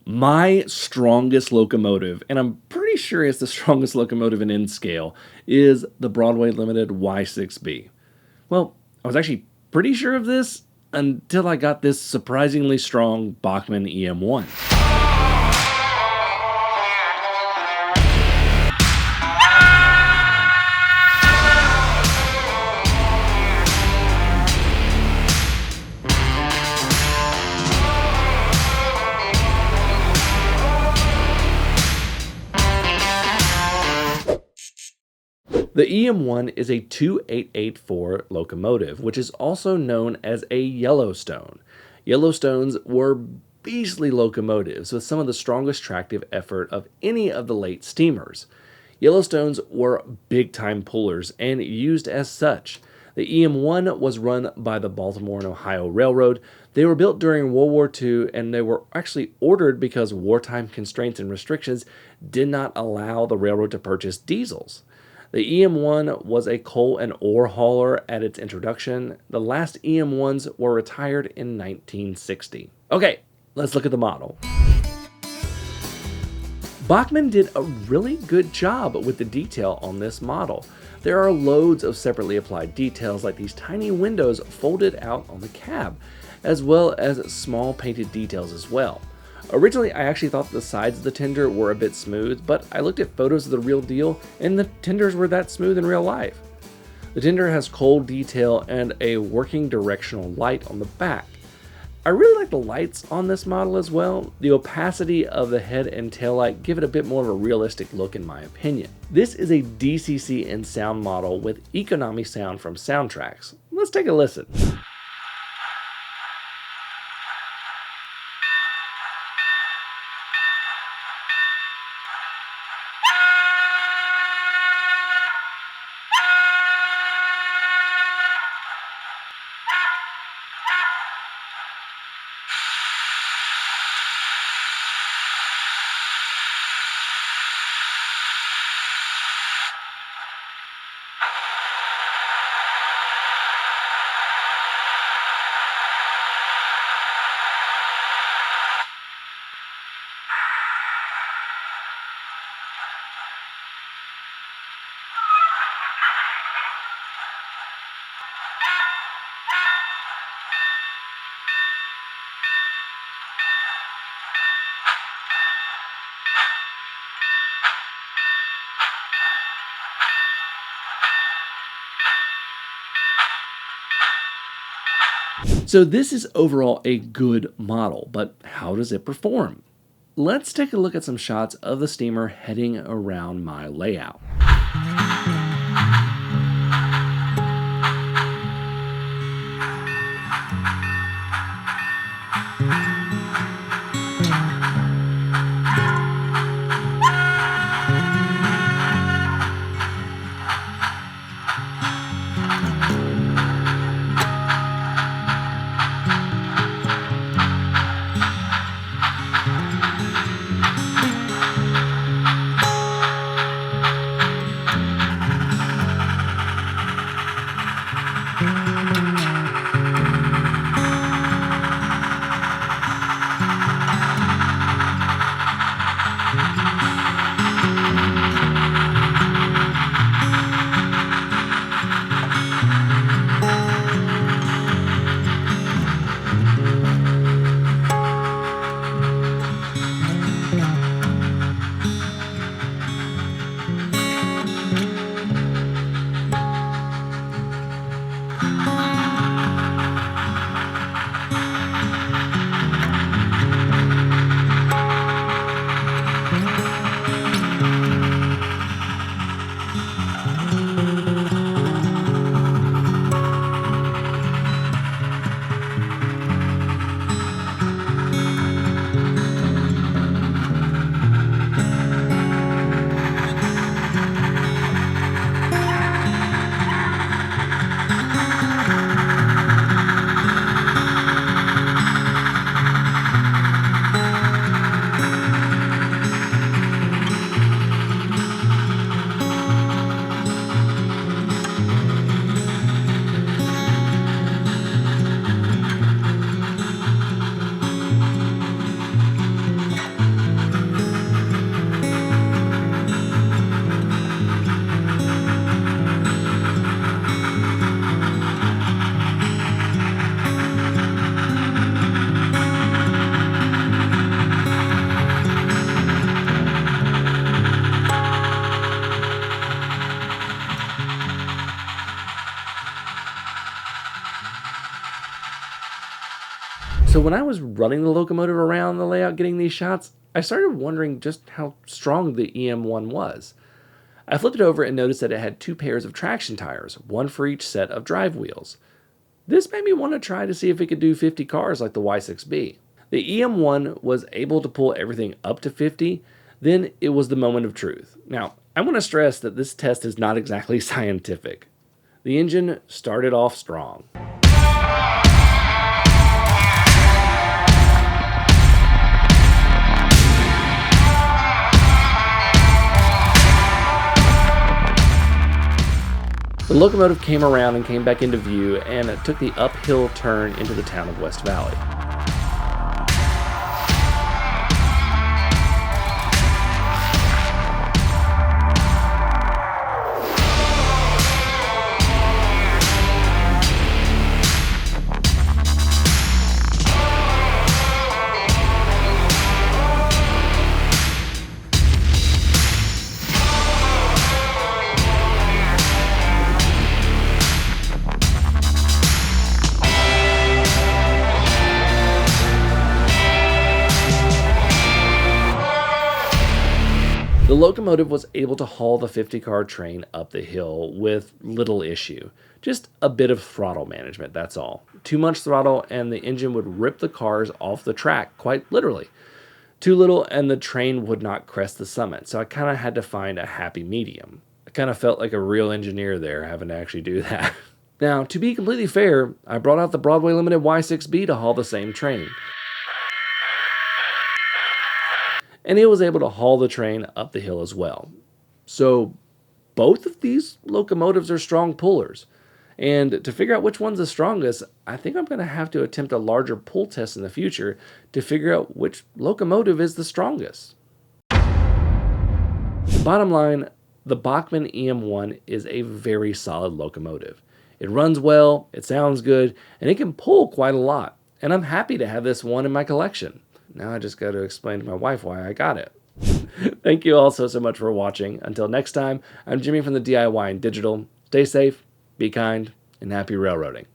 My strongest locomotive, and I'm pretty sure it's the strongest locomotive in N scale, is the Broadway Limited Y6B. Well, I was actually pretty sure of this until I got this surprisingly strong Bachmann EM-1. The EM-1 is a 2884 locomotive, which is also known as a Yellowstone. Yellowstones were beastly locomotives with some of the strongest tractive effort of any of the late steamers. Yellowstones were big-time pullers and used as such. The EM-1 was run by the Baltimore and Ohio Railroad. They were built during World War II, and they were actually ordered because wartime constraints and restrictions did not allow the railroad to purchase diesels. The EM-1 was a coal and ore hauler at its introduction. The last EM-1s were retired in 1960. Okay, let's look at the model. Bachmann did a really good job with the detail on this model. There are loads of separately applied details like these tiny windows folded out on the cab, as well as small painted details as well. Originally, I actually thought the sides of the tender were a bit smooth, but I looked at photos of the real deal and the tenders were that smooth in real life. The tender has coal detail and a working directional light on the back. I really like the lights on this model as well. The opacity of the head and tail light give it a bit more of a realistic look in my opinion. This is a DCC and sound model with economy sound from Soundtracks. Let's take a listen. So this is overall a good model, but how does it perform? Let's take a look at some shots of the steamer heading around my layout. when I was running the locomotive around the layout getting these shots, I started wondering just how strong the EM1 was. I flipped it over and noticed that it had 2 pairs of traction tires, one for each set of drive wheels. This made me want to try to see if it could do 50 cars like the Y6B. The EM1 was able to pull everything up to 50, then it was the moment of truth. Now, I want to stress that this test is not exactly scientific. The engine started off strong. The locomotive came around and came back into view and took the uphill turn into the town of West Valley. The locomotive was able to haul the 50-car train up the hill with little issue. Just a bit of throttle management, that's all. Too much throttle and the engine would rip the cars off the track, quite literally. Too little and the train would not crest the summit, so I kind of had to find a happy medium. I kind of felt like a real engineer there, having to actually do that. Now, to be completely fair, I brought out the Broadway Limited Y6B to haul the same train. And it was able to haul the train up the hill as well. So both of these locomotives are strong pullers. And to figure out which one's the strongest, I think I'm going to have to attempt a larger pull test in the future to figure out which locomotive is the strongest. Bottom line, the Bachmann EM-1 is a very solid locomotive. It runs well, it sounds good, and it can pull quite a lot. And I'm happy to have this one in my collection. Now I just got to explain to my wife why I got it. Thank you all so much for watching. Until next time, I'm Jimmy from the DIY and Digital. Stay safe, be kind, and happy railroading.